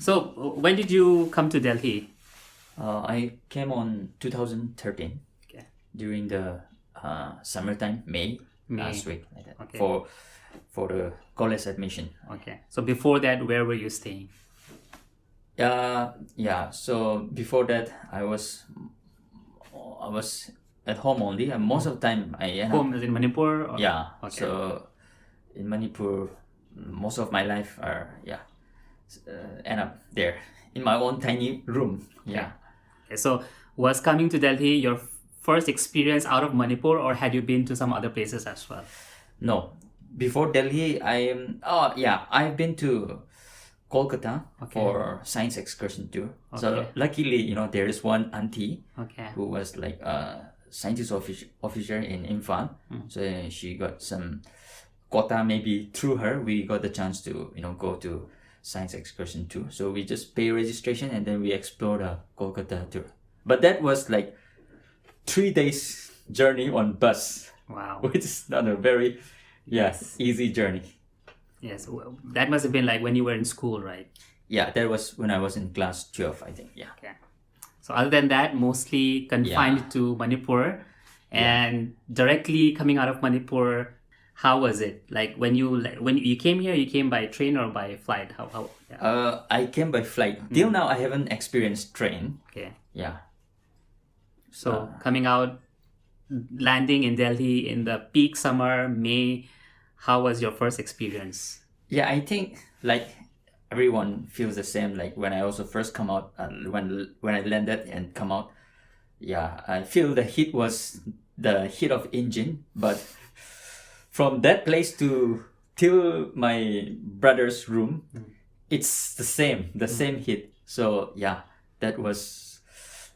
So when did you come to Delhi? I came on 2013 Okay. during the summertime, May last week, like that, Okay. for the college admission. Okay. So before that, where were you staying? Yeah. So before that, I was at home only, and most of the time I end Home up, is in Manipur? Or? yeah. Okay. So in Manipur, most of my life end up there in my own tiny room. Yeah. Okay. So was coming to Delhi your first experience out of Manipur, or had you been to some other places as well? No, before Delhi, I've been to Kolkata for science excursion tour. So Okay. luckily, there is one auntie Okay. who was like a scientist officer in Imphal. So she got some quota, maybe through her we got the chance to go to science excursion tour. So we just pay registration and then we explore the Kolkata tour. But that was like 3 days journey on bus, Wow. which is not a very easy journey. Yes. That must have been like when you were in school, right? Yeah, that was when I was in class 12, I think. Yeah. Okay. So other than that, mostly confined to Manipur, and directly coming out of Manipur, how was it? Like when you came here, you came by train or by flight? How? Yeah. I came by flight. Till now, I haven't experienced train. Okay. Yeah. So coming out, landing in Delhi in the peak summer, May, how was your first experience? Yeah, I think like everyone feels the same. Like when I also first come out, when I landed and come out, yeah, I feel the heat was the heat of engine. But from that place till my brother's room, it's the same heat. So yeah, that was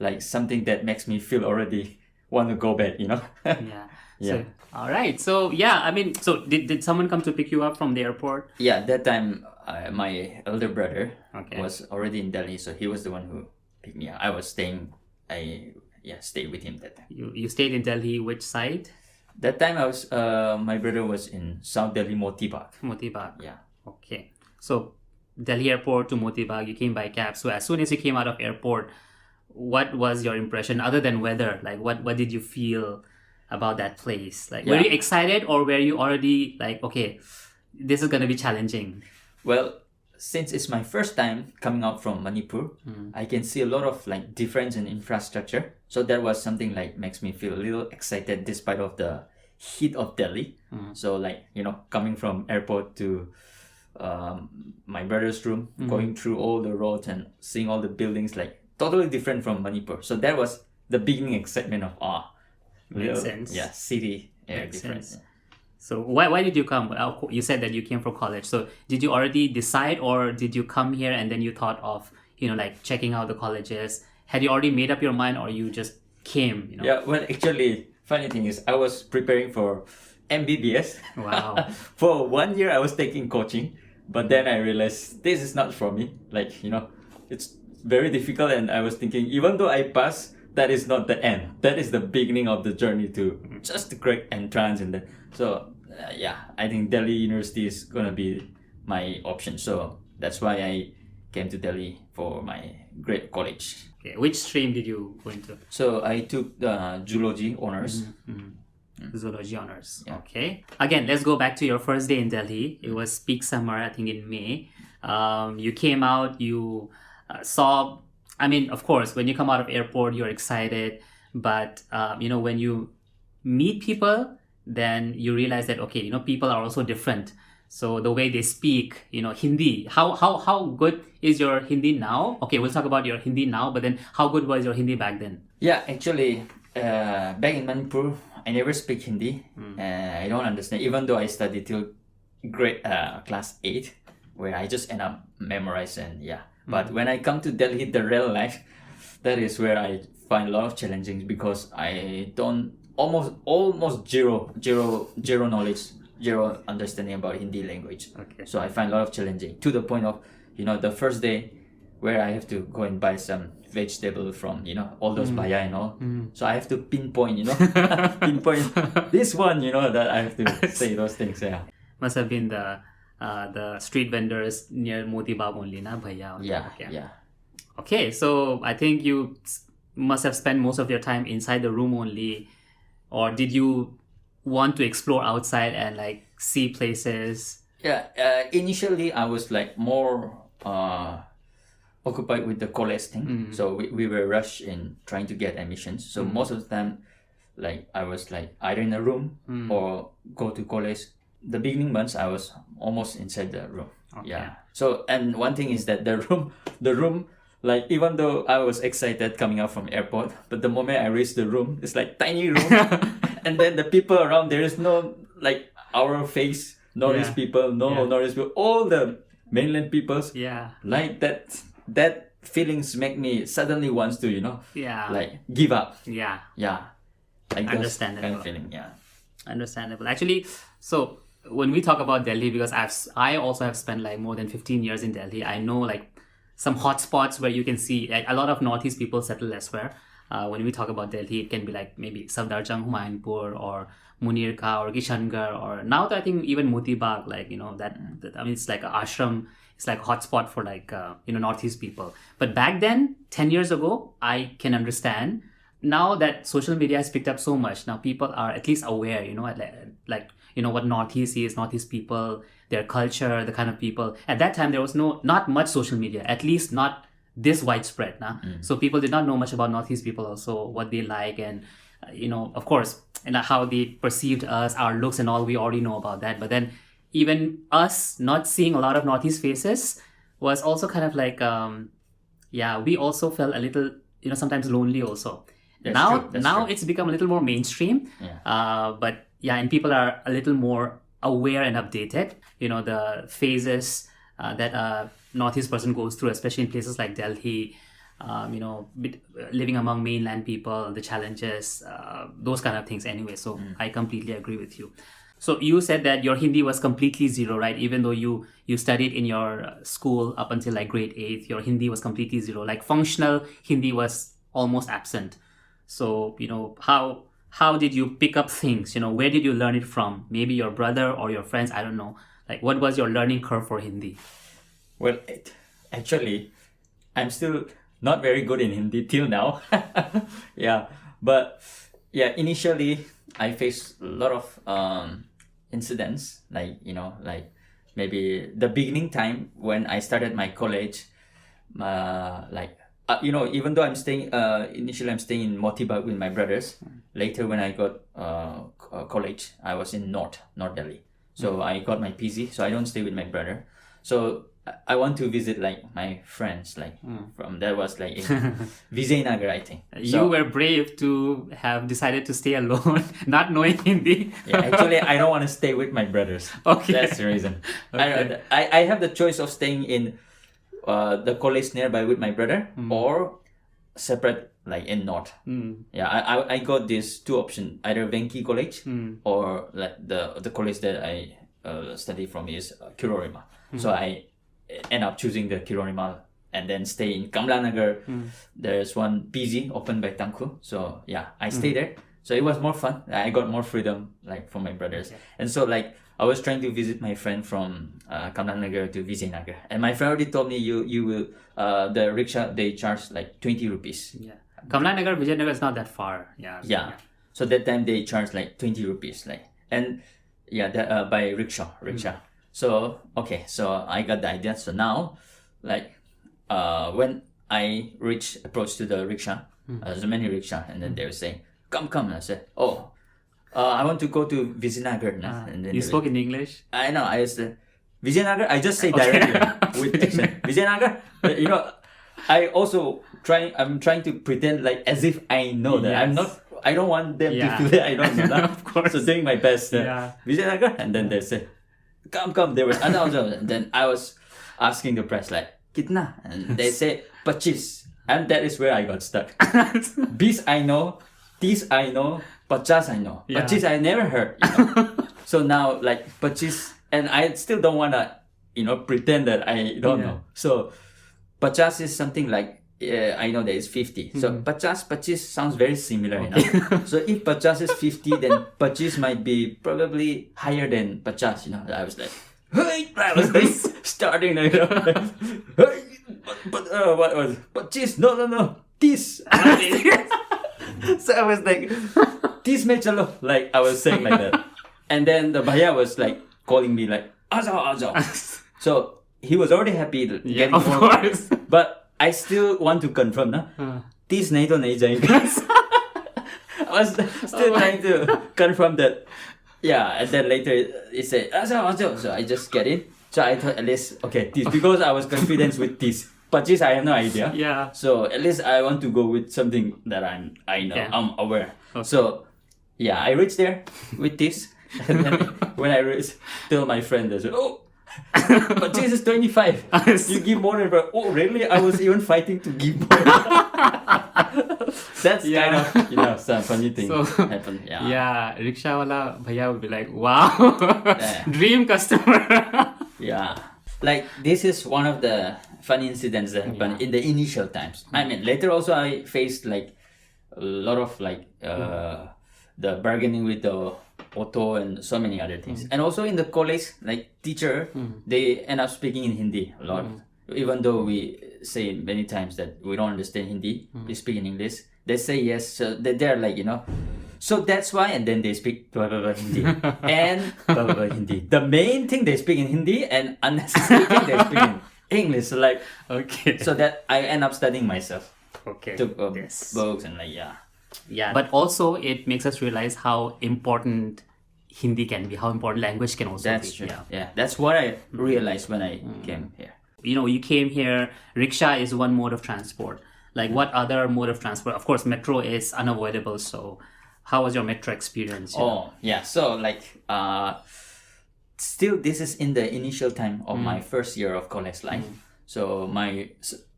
like something that makes me feel already want to go back. Yeah. Yeah. So, all right. So yeah, I mean, so did someone come to pick you up from the airport? Yeah, that time my elder brother Okay. was already in Delhi, so he was the one who picked me up. I was staying. I stayed with him that time. You stayed in Delhi, which side? That time I was my brother was in South Delhi, Moti Bagh. Moti Bagh. Yeah. Okay. So Delhi airport to Moti Bagh, you came by cab. So as soon as you came out of airport, what was your impression other than weather? Like what did you feel about that place? Like were you excited or were you already like, okay, this is gonna be challenging? Well, since it's my first time coming out from Manipur, I can see a lot of like difference in infrastructure. So that was something like makes me feel a little excited despite of the heat of Delhi. So like, coming from airport to my brother's room, going through all the roads and seeing all the buildings, like totally different from Manipur. So that was the beginning excitement of Makes sense. Yeah, city Makes difference. sense. So why did you come? You said that you came from college. So did you already decide, or did you come here and then you thought of like checking out the colleges? Had you already made up your mind, or you just came? Yeah, well, actually, funny thing is, I was preparing for MBBS. Wow. For 1 year, I was taking coaching, but then I realized this is not for me. Like, it's very difficult, and I was thinking, even though I pass, that is not the end. That is the beginning of the journey to just crack entrance, and then I think Delhi University is gonna be my option. So that's why I came to Delhi for my grade college. Okay. Which stream did you go into? So I took zoology honors. Zoology honors. Yeah. Okay. Again, let's go back to your first day in Delhi. It was peak summer, I think in May. You came out, you saw, I mean, of course, when you come out of airport, you're excited. But, when you meet people, then you realize that, okay, people are also different. So the way they speak, Hindi, how good is your Hindi now? Okay, we'll talk about your Hindi now, but then how good was your Hindi back then? Yeah, actually, back in Manipur, I never speak Hindi. I don't understand, even though I studied till grade class 8, where I just end up memorizing. But when I come to Delhi, the real life, that is where I find a lot of challenges because I don't almost zero knowledge, zero understanding about Hindi language. Okay. So I find a lot of challenging to the point of the first day where I have to go and buy some vegetable from all those bhaiya and all. So I have to pinpoint pinpoint this one that I have to say those things. Yeah. Must have been the the street vendors near Moti Bagh only, na bhaiya. Yeah, Okay. yeah. Okay, so I think you must have spent most of your time inside the room only, or did you want to explore outside and like see places? Yeah, initially I was like more occupied with the college thing. So we were rushed in trying to get admissions. So most of the time, like I was like either in a room or go to college. The beginning months I was almost inside the room. Okay. Yeah. So and one thing is that the room, like even though I was excited coming out from airport, but the moment I reached the room, it's like tiny room, and then the people around there is no like our face, Norris people, Norris people, all the mainland peoples. Yeah. Like that feelings make me suddenly wants to like give up. Yeah. Yeah. Like those Understandable. kind of feeling. Yeah. Understandable. Actually, so when we talk about Delhi, because I also have spent like more than 15 years in Delhi, I know like some hot spots where you can see like a lot of Northeast people settle elsewhere. When we talk about Delhi, it can be like maybe Safdarjung, Manipur, or Munirka, or Kishangarh, or now I think even Moti Bagh, like that I mean it's like an ashram. It's like a hotspot for like Northeast people. But back then, 10 years ago, I can understand. Now that social media has picked up so much, now people are at least aware, like what Northeast is, Northeast people, their culture, the kind of people. At that time, there was not much social media, at least not this widespread. Nah? So people did not know much about Northeast people also, what they like, and of course, and how they perceived us, our looks and all. We already know about that. But then even us not seeing a lot of Northeast faces was also kind of like we also felt a little sometimes lonely also. That's now true. It's become a little more mainstream. But and people are a little more aware and updated. The phases that a Northeast person goes through, especially in places like Delhi, living among mainland people, the challenges, those kind of things anyway. So I completely agree with you. So you said that your Hindi was completely zero, right? Even though you studied in your school up until like grade 8, your Hindi was completely zero. Like functional Hindi was almost absent. So, how did you pick up things? Where did you learn it from? Maybe your brother or your friends, I don't know. Like, what was your learning curve for Hindi? Well, actually, I'm still not very good in Hindi till now. But initially, I faced a lot of incidents, like maybe the beginning time when I started my college, even though I'm staying, initially I'm staying in Moti Bagh with my brothers. Later when I got college, I was in North Delhi. So I got my PZ, so I don't stay with my brother. So I want to visit like my friends, from that was like in Vijayanagar, I think. You were brave to have decided to stay alone, not knowing Hindi. Actually, I don't want to stay with my brothers. Okay. That's the reason. Okay. I have the choice of staying in the college nearby with my brother or separate like in North. I got these two options, either Venki College or like the college that I study from is Kirorima. So I end up choosing the Kirorima and then stay in Kamlanagar. There's one PG opened by Tangku. So I stay there. So it was more fun. I got more freedom like from my brothers. And so like I was trying to visit my friend from Kamlanagar to Vijayanagar. And my friend already told me you will the rickshaw they charge like 20 rupees. Kamlanagar, Vijayanagar is not that far. So that time they charge like 20 rupees by rickshaw. So so I got the idea. So now like when I approach to the rickshaw, there's many rickshaw, and then they were saying come, and I said I want to go to Vijayanagar. And then you spoke in English? I know. I said Vijayanagar. I just say directly with accent. Vijayanagar. I'm trying to pretend like as if I know that. I'm not. I don't want them to feel that I don't know that. Of course. So doing my best. Vijayanagar. And then they say come. They were and then I was asking the press like kitna, and they say pacchees, and that is where I got stuck. Bis I know, tis I know, pachas I know. Pacchees I never heard. So now like pacchees, and I still don't wanna pretend that I don't know. So pachas is something like I know that it's 50. So pachis sounds very similar. So if pachas is 50, then pachis might be probably higher than pachas. I was like, hey, I was like starting, hey, what was, but this, no, this. So I was like, this made chalo, like I was saying like that, and then the bhaiya was like calling me like, aja. So he was already happy getting of more, course. but I still want to confirm, na. This nahi to nahi jayega. I was still trying to confirm that. Yeah, and then later it said, aja. So I just get in. So I thought at least, okay, this, because I was confident with this. But this, I have no idea. Yeah. So at least I want to go with something that I know, Yeah. I'm aware. Okay. So yeah, I reached there with this. And then when I reached, tell my friend, they said, oh, but this is 25. You give more than, oh really? I was even fighting to give more. That's kind of, some funny thing happened. Yeah. Yeah, rickshaw wala bhaiya would be like, wow, dream customer. Yeah. Like this is one of the funny incidents that happened in the initial times. I mean, later also I faced like a lot of like the bargaining with the auto and so many other things. And also in the college, like teacher, they end up speaking in Hindi a lot. Even though we say many times that we don't understand Hindi, we speak in English. They say yes, so they're like, so that's why, and then they speak blah, blah, blah, Hindi. And blah, blah, blah, Hindi. The main thing they speak in Hindi, and unnecessary thing they speak in English. So like, Okay. so that I end up studying myself. Okay. Took Yes. books and like, Yeah, but also it makes us realize how important Hindi can be, how important language can also that's be. true. Yeah. Yeah, that's what I realized when I came here. You came here, rickshaw is one mode of transport. Like what other mode of transport? Of course, metro is unavoidable. So how was your metro experience? Oh, yeah. So like, still this is in the initial time of my first year of college life. So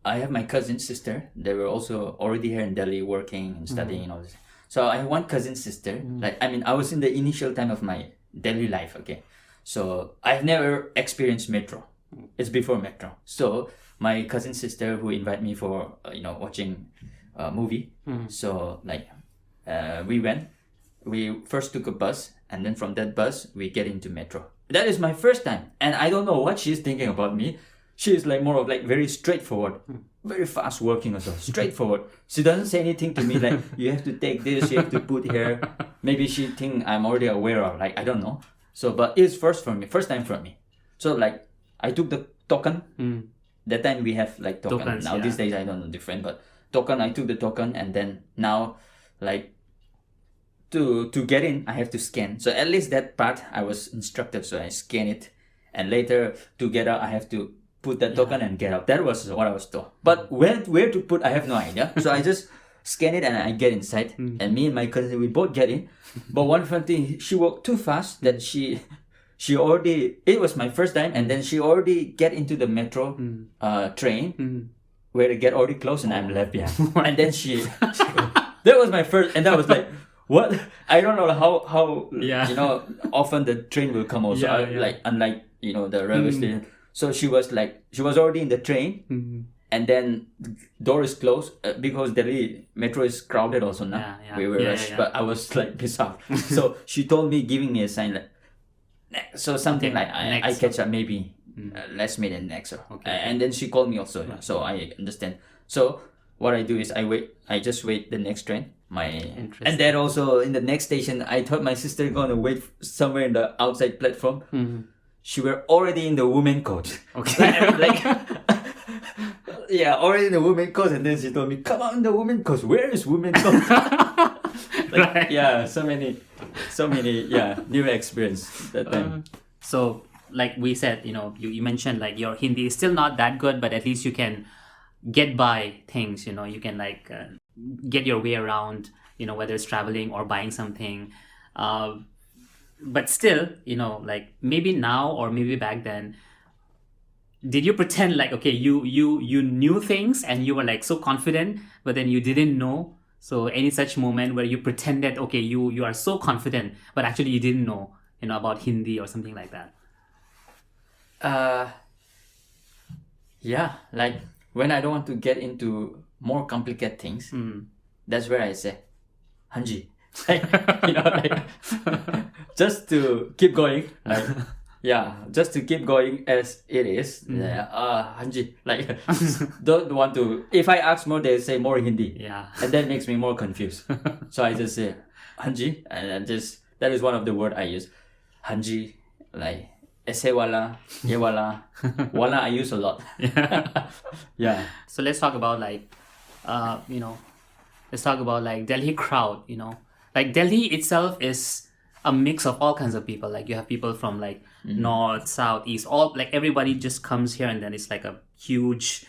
I have my cousin sister. They were also already here in Delhi working and studying and all this. So I have one cousin sister. Like, I mean, I was in the initial time of my Delhi life. Okay. So I've never experienced metro. It's before metro. So my cousin sister who invited me for, watching a movie. So like, we first took a bus, and then from that bus, we get into metro. That is my first time. And I don't know what she's thinking about me. She's like more of like very straightforward, very fast working also, straightforward. She doesn't say anything to me like, you have to take this, you have to put here. Maybe she think I'm already aware of, like, I don't know. So, but it's first time for me. So like, I took the token. That time we have like token. Tokens, now these days I don't know different, but token, I took the token, and then now like to get in I have to scan. So at least that part I was instructed, so I scan it, and later to get out I have to put that token and get out. That was what I was told. But where to put I have no idea. So I just scan it and I get inside, and me and my cousin we both get in. But one fun thing, she walked too fast that she already, it was my first time, and then she already get into the metro train where they get already close, and I'm left behind. And then she that was my first, and that was like, what? I don't know how often the train will come also. Like unlike the railway station. So she was already in the train, and then the door is closed because Delhi metro is crowded also now. We were rushed, but I was like pissed off. So she told me, giving me a sign like, so something like I catch up maybe. Let's meet in next. And then she called me also, so I understand. So what I do is I just wait the next train. And then also in the next station, I thought my sister gonna wait somewhere in the outside platform. She were already in the women coach. Okay. Already in the women coach, and then she told me, "Come on, in the women coach. Where is women coach?" So many, new experience that time. So like we said, you mentioned like your Hindi is still not that good, but at least you can get by things. You can like get your way around. Whether it's traveling or buying something. But still, like maybe now or maybe back then, did you pretend like, okay, you knew things and you were like so confident, but then you didn't know? So any such moment where you pretended, okay, you are so confident, but actually you didn't know, about Hindi or something like that? Like when I don't want to get into more complicated things, that's where I say, Hanji. Just to keep going, like, Yeah, just to keep going as it is. Yeah, Hanji, like don't want to. If I ask more, they say more Hindi. Yeah. And that makes me more confused. So I just say Hanji, and then just that is one of the word I use. Hanji, like ese wala, ye wala, wala I use a lot. Yeah. So let's talk about like, let's talk about like Delhi crowd. Like Delhi itself is a mix of all kinds of people. Like you have people from like north, south, east, all like everybody just comes here, and then it's like a huge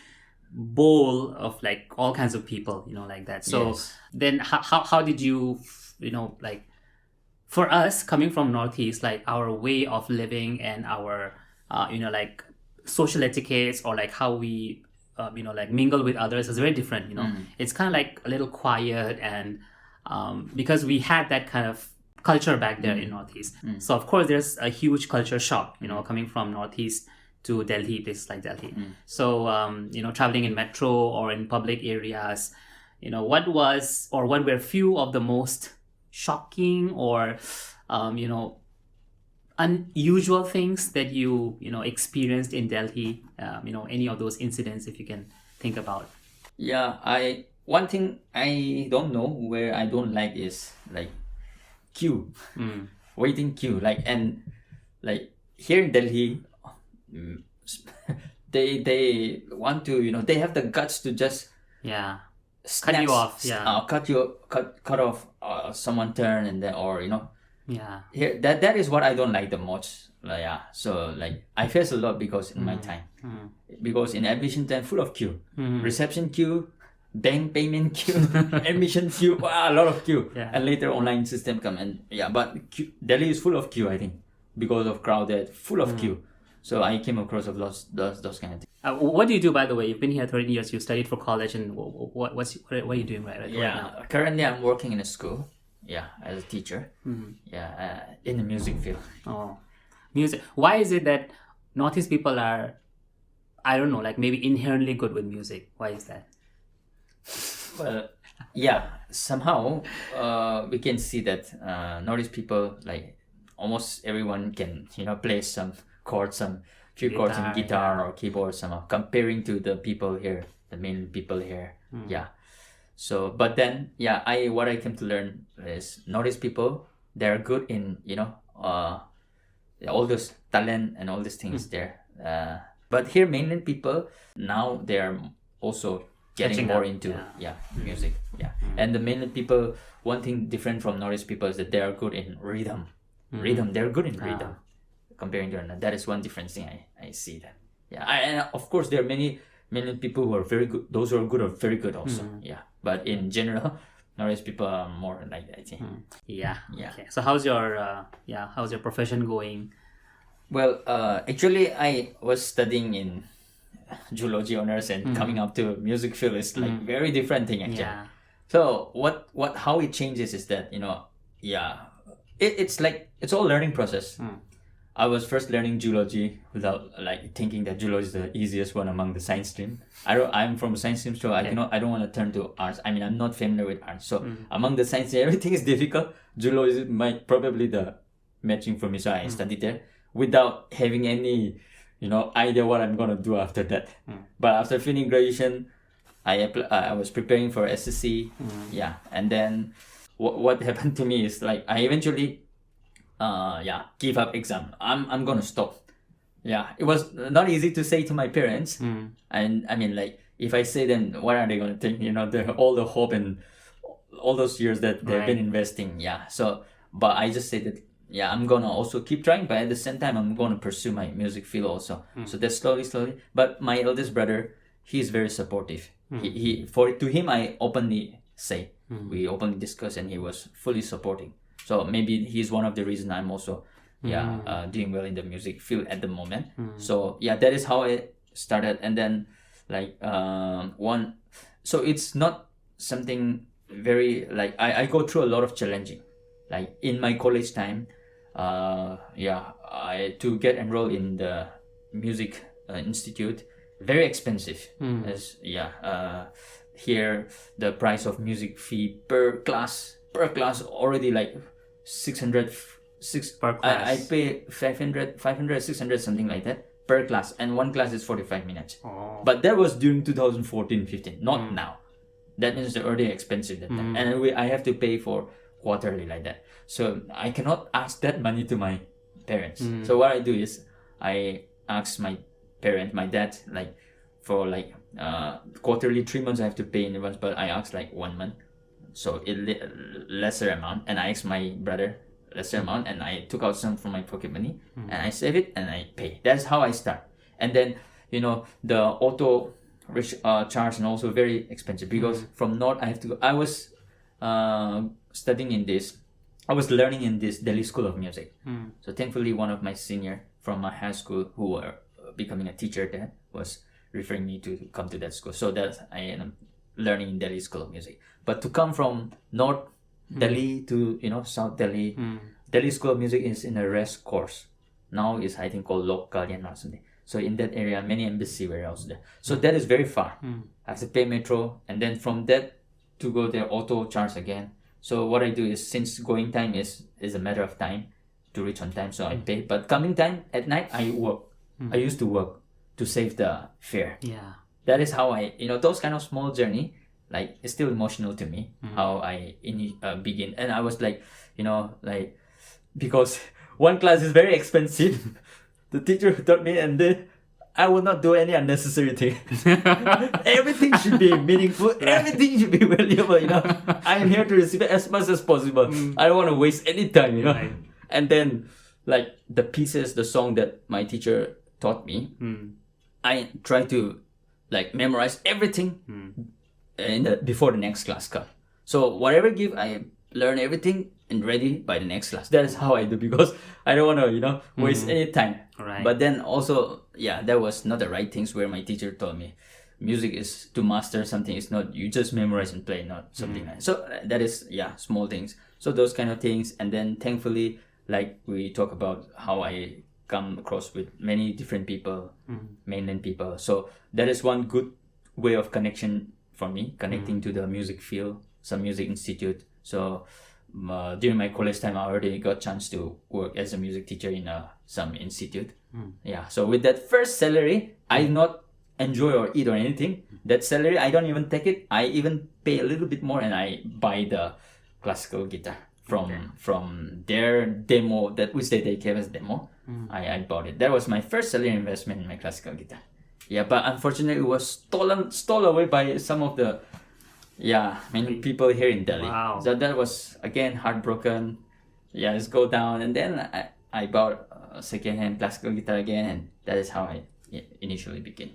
bowl of like all kinds of people, like that. So Yes. then how did you, like for us coming from Northeast, like our way of living and our, like social etiquettes or like how we, like mingle with others is very different. It's kind of like a little quiet and because we had that kind of culture back there in Northeast. So of course there's a huge culture shock, coming from Northeast to Delhi, places like Delhi. So, traveling in metro or in public areas, what were few of the most shocking or, unusual things that you experienced in Delhi, any of those incidents if you can think about. Yeah, one thing I don't know where I don't like is like queue, waiting queue. And here in Delhi, they want to they have the guts to just Yeah. snatch, Cut you off. Yeah. cut off someone turn and then or Yeah. here that is what I don't like the most. Yeah, so I face a lot because in my time, because in admission time full of queue, reception queue, bank payment queue, admission queue, wow, a lot of queue, Yeah. and later online system come and but Delhi is full of queue, I think, because of crowded, full of queue. So I came across of those kind of things. What do you do, by the way? You've been here 13 years. You studied for college, and what are you doing right now? Currently I'm working in a school. Yeah, as a teacher. Yeah, in the music field. Oh, music. Why is it that Northeast people are, I don't know, like maybe inherently good with music? Why is that? Well, yeah, somehow we can see that Nordic people, almost everyone can play some chords, some few chords in guitar or keyboard somehow, comparing to the people here, the main people here. Yeah. So, but then what I came to learn is Nordic people, they're good in all those talent and all these things there. But here mainland people now they're also getting Catching more up, into music. Yeah. And the mainland people, one thing different from Nordic people is that they are good in rhythm. They're good in rhythm comparing to another. That is one different thing I see that. Yeah. And of course there are many people who are very good. Those who are good are very good also. Yeah. But in general, Nordic people are more like that, I think. Yeah. Yeah. Okay. So how's your profession going? Well, actually, I was studying in zoology honors, and coming up to music field is very different thing actually. Yeah. So how it changes is that it's all learning process. I was first learning zoology without thinking that zoology is the easiest one among the science stream. I'm from science stream, so I don't want to turn to arts. I mean, I'm not familiar with arts, so among the science, everything is difficult. Zoology is probably the matching for me, so I studied there without having any idea what I'm gonna do after that. But after finishing graduation, I was preparing for SSC. And then what happened to me is I eventually give up exam. I'm gonna stop. It was not easy to say to my parents. And I mean, if I say, then what are they gonna think? All the hope and all those years that they've been investing. So but I just said that I'm gonna also keep trying, but at the same time I'm gonna pursue my music field also. So that's slowly. But my eldest brother, he's very supportive. To him I openly say, we openly discuss, and he was fully supporting. So maybe he's one of the reasons I'm also doing well in the music field at the moment. So that is how I started. And then so it's not something very I go through a lot of challenging. In my college time, I to get enrolled in the music institute, very expensive. As here the price of music fee per class already 600 Per class. I pay 500, 600, something like that per class, and one class is 45 minutes. Oh. But that was during 2014-15, not now. That means they're already expensive that time. And I have to pay for quarterly like that. So I cannot ask that money to my parents. So what I do is I ask my dad, like for like quarterly 3 months I have to pay in advance, but I ask like 1 month. So lesser amount, and I ask my brother lesser amount, and I took out some from my pocket money and I save it and I pay. That's how I start. And then the auto charge and also very expensive, because from north I have to go. I was studying in this. I was learning in this Delhi School of Music. So thankfully, one of my senior from my high school who were becoming a teacher there was referring me to come to that school. So that I am learning in Delhi School of Music. But to come from North Delhi to South Delhi, Delhi School of Music is in a rest course. Now is I think called Lok Kalyan or something. So in that area, many embassy were also there. So that is very far. I have to pay metro, and then from that to go there, auto charge again. So what I do is, since going time is a matter of time to reach on time, so I pay. But coming time at night, I work. I used to work to save the fare. Yeah. That is how I, those kind of small journey, like it's still emotional to me. How I begin, and I was like, because one class is very expensive. The teacher taught me, and then I will not do any unnecessary thing. Everything should be meaningful. Everything should be valuable. I am here to receive it as much as possible. I don't want to waste any time. Right. And then, like the pieces, the song that my teacher taught me, I try to like memorize everything before the next class comes. So whatever give, I learn everything and ready by the next class. That is how I do, because I don't want to waste any time. Right. But then also, that was not the right things where my teacher told me music is to master something. It's not you just memorize and play, not something like that. So that is small things. So those kind of things. And then thankfully, like we talk about how I come across with many different people, mainland people. So that is one good way of connection for me, connecting to the music field, some music institute. So during my college time, I already got chance to work as a music teacher in some institute. So with that first salary, I not enjoy or eat or anything. That salary, I don't even take it. I even pay a little bit more, and I buy the classical guitar from their demo, that which they gave us demo. I bought it. That was my first salary investment in my classical guitar. But unfortunately, it was stolen away by some of the people here in Delhi. Wow. So that was again heartbroken. Let's go down, and then I bought a second-hand classical guitar again, and that is how I initially began.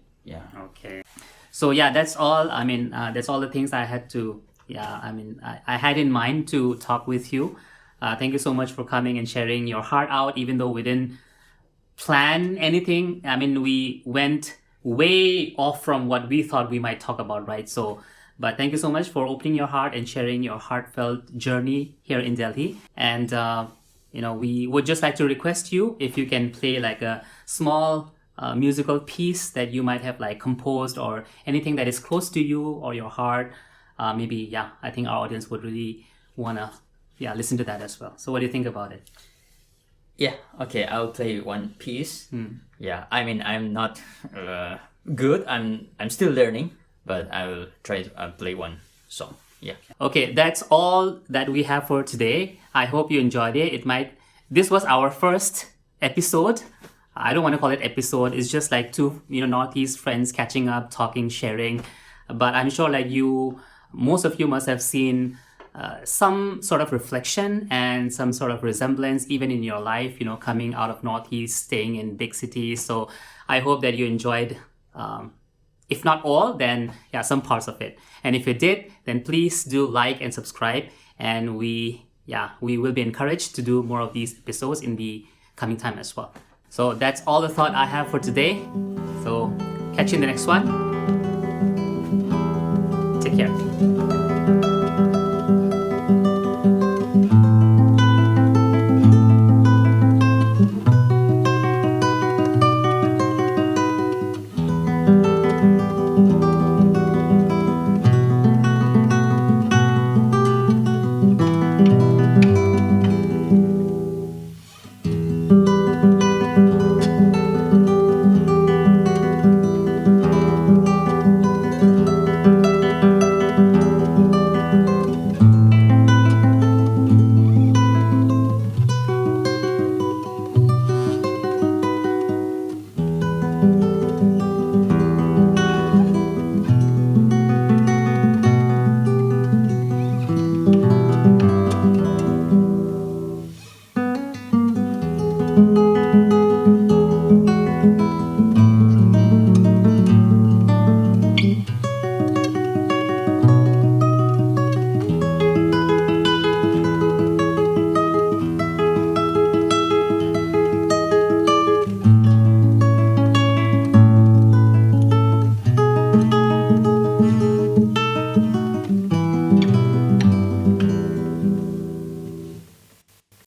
Okay. So that's all. I mean, that's all the things I had to. I had in mind to talk with you. Thank you so much for coming and sharing your heart out, even though we didn't plan anything. I mean, we went way off from what we thought we might talk about, right? So, but thank you so much for opening your heart and sharing your heartfelt journey here in Delhi. And, we would just like to request you if you can play like a small musical piece that you might have like composed, or anything that is close to you or your heart. Maybe, I think our audience would really want to, listen to that as well. So what do you think about it? Okay, I'll play one piece. I mean, I'm not good. I'm still learning, but I will try to play one song. Okay, that's all that we have for today. I hope you enjoyed it. This was our first episode. I don't want to call it episode. It's just like two, Northeast friends catching up, talking, sharing. But I'm sure like most of you must have seen some sort of reflection and some sort of resemblance even in your life, coming out of Northeast, staying in big cities. So I hope that you enjoyed, if not all, then some parts of it. And if you did, then please do like and subscribe. And we will be encouraged to do more of these episodes in the coming time as well. So that's all the thought I have for today. So catch you in the next one. Take care.